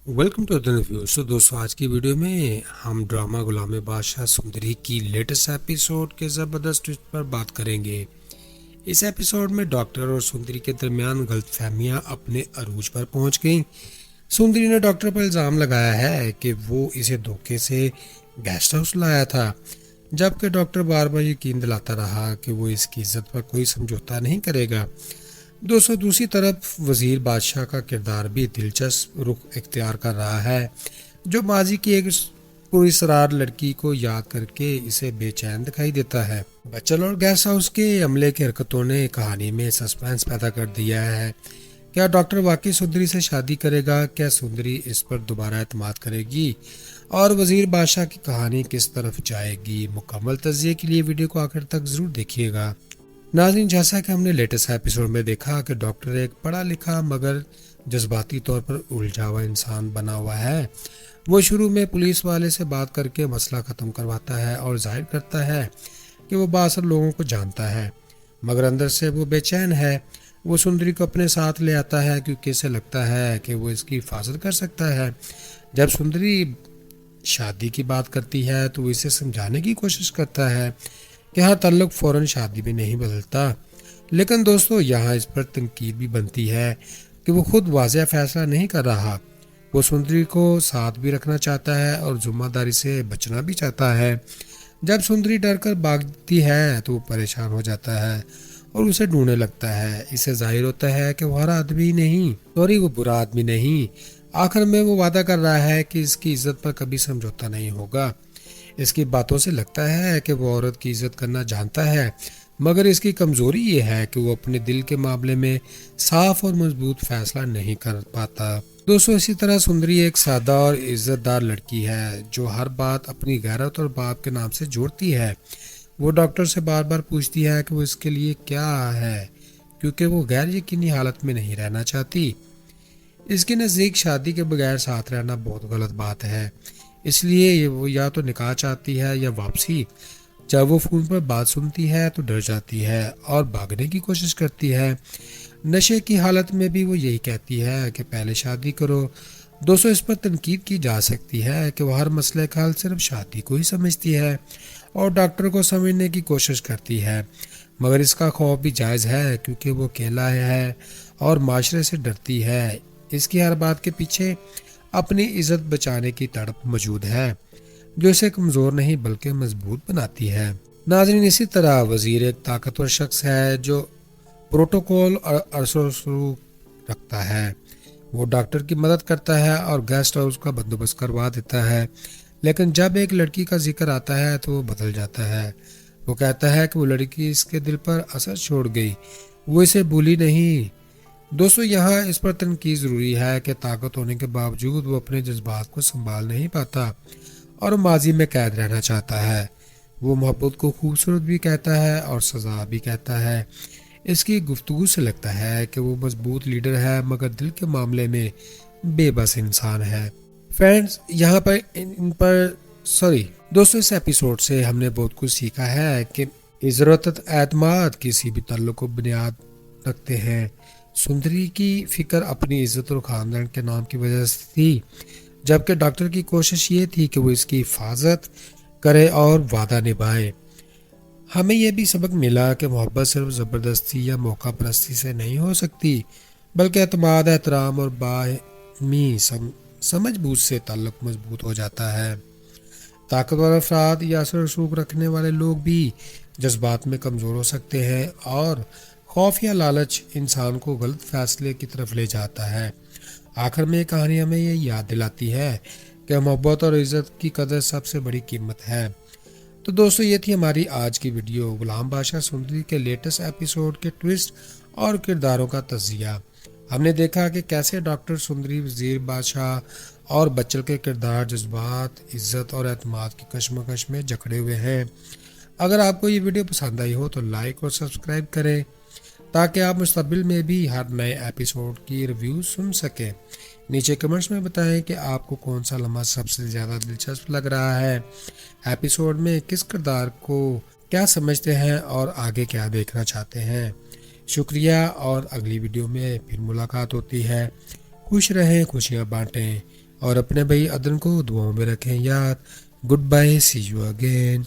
Welcome to the review. दोस्तों आज की वीडियो में हम ड्रामा गुलाम बादशाह सुंदरी की लेटेस्ट एपिसोड के ज़बरदस्त ट्विस्ट पर बात करेंगे। इस एपिसोड में डॉक्टर और सुंदरी के दरमियान गलतफहमियां अपने अरूज पर पहुंच गईं। सुंदरी ने डॉक्टर पर इल्ज़ाम लगाया है कि वो इसे धोखे से गेस्ट हाउस लाया था, जबकि डॉक्टर बार बार यकीन दिलाता रहा कि वो इसकी इज्जत पर कोई समझौता नहीं करेगा। दोस्तों दूसरी तरफ वजीर बादशाह का किरदार भी दिलचस्प रुख इख्तियार कर रहा है, जो माजी की एक पुरस्रार लड़की को याद करके इसे बेचैन दिखाई देता है। बचल और गेस्ट हाउस के अमले की हरकतों ने कहानी में सस्पेंस पैदा कर दिया है। क्या डॉक्टर वाकई सुंदरी से शादी करेगा? क्या सुंदरी इस पर दोबारा एतमाद करेगी? और वजीर बादशाह की कहानी किस तरफ जाएगी? मुकम्मल तज्ज़िये के लिए वीडियो को आखिर तक जरूर देखिएगा। नाज़रीन, जैसा कि हमने लेटेस्ट एपिसोड में देखा कि डॉक्टर एक पढ़ा लिखा मगर जज्बाती तौर पर उलझा हुआ इंसान बना हुआ है। वो शुरू में पुलिस वाले से बात करके मसला ख़त्म करवाता है और जाहिर करता है कि वो बासर लोगों को जानता है, मगर अंदर से वो बेचैन है। वो सुंदरी को अपने साथ ले आता है क्योंकि इसे लगता है कि वो इसकी हिफाजत कर सकता है। जब सुंदरी शादी की बात करती है तो वो इसे समझाने की कोशिश करता है कि हाँ, ताल्लुक फ़ौरन शादी में नहीं बदलता। लेकिन दोस्तों यहाँ इस पर तनकीद भी बनती है कि वो खुद वाज़ेह फैसला नहीं कर रहा। वो सुंदरी को साथ भी रखना चाहता है और जिम्मेदारी से बचना भी चाहता है। जब सुंदरी डर कर भागती है तो वो परेशान हो जाता है और उसे ढूंढने लगता है। इससे जाहिर होता है कि वो हर आदमी नहीं, सॉरी, वो बुरा आदमी नहीं। आखिर में वो वादा कर रहा है कि इसकी इज्जत पर कभी समझौता नहीं होगा। इसकी बातों से लगता है कि वो औरत की इज्जत करना जानता है, मगर इसकी कमजोरी ये है कि वो अपने दिल के मामले में साफ और मजबूत फैसला नहीं कर पाता। दोस्तों इसी तरह सुंदरी एक सादा और इज्जतदार लड़की है जो हर बात अपनी गैरत और बाप के नाम से जोड़ती है। वो डॉक्टर से बार बार पूछती है कि वो इसके लिए क्या है, क्योंकि वो गैर यकीनी हालत में नहीं रहना चाहती। इसके नज़दीक शादी के बगैर साथ रहना बहुत गलत बात है, इसलिए वो या तो निकाह चाहती है या वापसी। जब वो फ़ोन पर बात सुनती है तो डर जाती है और भागने की कोशिश करती है। नशे की हालत में भी वो यही कहती है कि पहले शादी करो। दोस्तों इस पर तनकीद की जा सकती है कि वो हर मसले का हल सिर्फ शादी को ही समझती है और डॉक्टर को समझने की कोशिश करती है, मगर इसका खौफ भी जायज़ है क्योंकि वो अकेला है और माशरे से डरती है। इसकी हर बात के पीछे अपनी इज्जत बचाने की तड़प मौजूद है, जो इसे कमज़ोर नहीं बल्कि मजबूत बनाती है। नाज़रीन इसी तरह वज़ीर एक ताकतवर शख्स है जो प्रोटोकॉल और असर रखता है। वो डॉक्टर की मदद करता है और गेस्ट हाउस का बंदोबस्त करवा देता है, लेकिन जब एक लड़की का जिक्र आता है तो वो बदल जाता है। वो कहता है कि वो लड़की इसके दिल पर असर छोड़ गई, वो इसे भूली नहीं। दोस्तों यहाँ इस पर तनकीद ज़रूरी है कि ताकत होने के बावजूद वो अपने जज्बात को संभाल नहीं पाता और माजी में कैद रहना चाहता है। वो मोहब्बत को खूबसूरत भी कहता है और सज़ा भी कहता है। इसकी गुफ्तगू से लगता है कि वो मजबूत लीडर है, मगर दिल के मामले में बेबस इंसान है। फ्रेंड्स यहाँ पर इन पर सॉरी दोस्तों इस एपिसोड से हमने बहुत कुछ सीखा है कि इज़्ज़त एतमाद किसी भी ताल्लुक को बुनियाद रखते हैं। सुंदरी की फिक्र अपनी इज्जत और खानदान के नाम की वजह से थी, जबकि डॉक्टर की कोशिश ये थी कि वो इसकी हिफाजत करे और वादा निभाए। हमें यह भी सबक मिला कि मोहब्बत सिर्फ ज़बरदस्ती या मौका परस्ती से नहीं हो सकती, बल्कि एतमाद, एहतराम और बाहमी समझ बूझ से ताल्लुक मजबूत हो जाता है। ताकतवर अफराद या असर रसूख रखने वाले लोग भी जज्बात में कमज़ोर हो सकते हैं और खौफ या लालच इंसान को गलत फैसले की तरफ ले जाता है। आखिर में ये कहानी हमें ये याद दिलाती है कि मोहब्बत और इज़्ज़त की कदर सबसे बड़ी कीमत है। तो दोस्तों ये थी हमारी आज की वीडियो गुलाम बादशाह सुंदरी के लेटेस्ट एपिसोड के ट्विस्ट और किरदारों का तज्ज़िया। हमने देखा कि कैसे डॉक्टर सुंदरी, वज़ीर बादशाह और बच्चल के किरदार जज्बात, इज़्ज़त और एतमाद की कशमकश में जकड़े हुए हैं। अगर आपको ये वीडियो पसंद आई हो तो लाइक और सब्सक्राइब करें ताकि आप मुस्तकबिल में भी हर नए एपिसोड की रिव्यू सुन सकें। नीचे कमेंट्स में बताएं कि आपको कौन सा लम्हा सबसे ज़्यादा दिलचस्प लग रहा है, एपिसोड में किस किरदार को क्या समझते हैं और आगे क्या देखना चाहते हैं। शुक्रिया और अगली वीडियो में फिर मुलाकात होती है। खुश रहें, खुशियाँ बांटें اور اپنے بھائی عدن کو دعاؤں میں رکھیں یاد. Goodbye, see you again.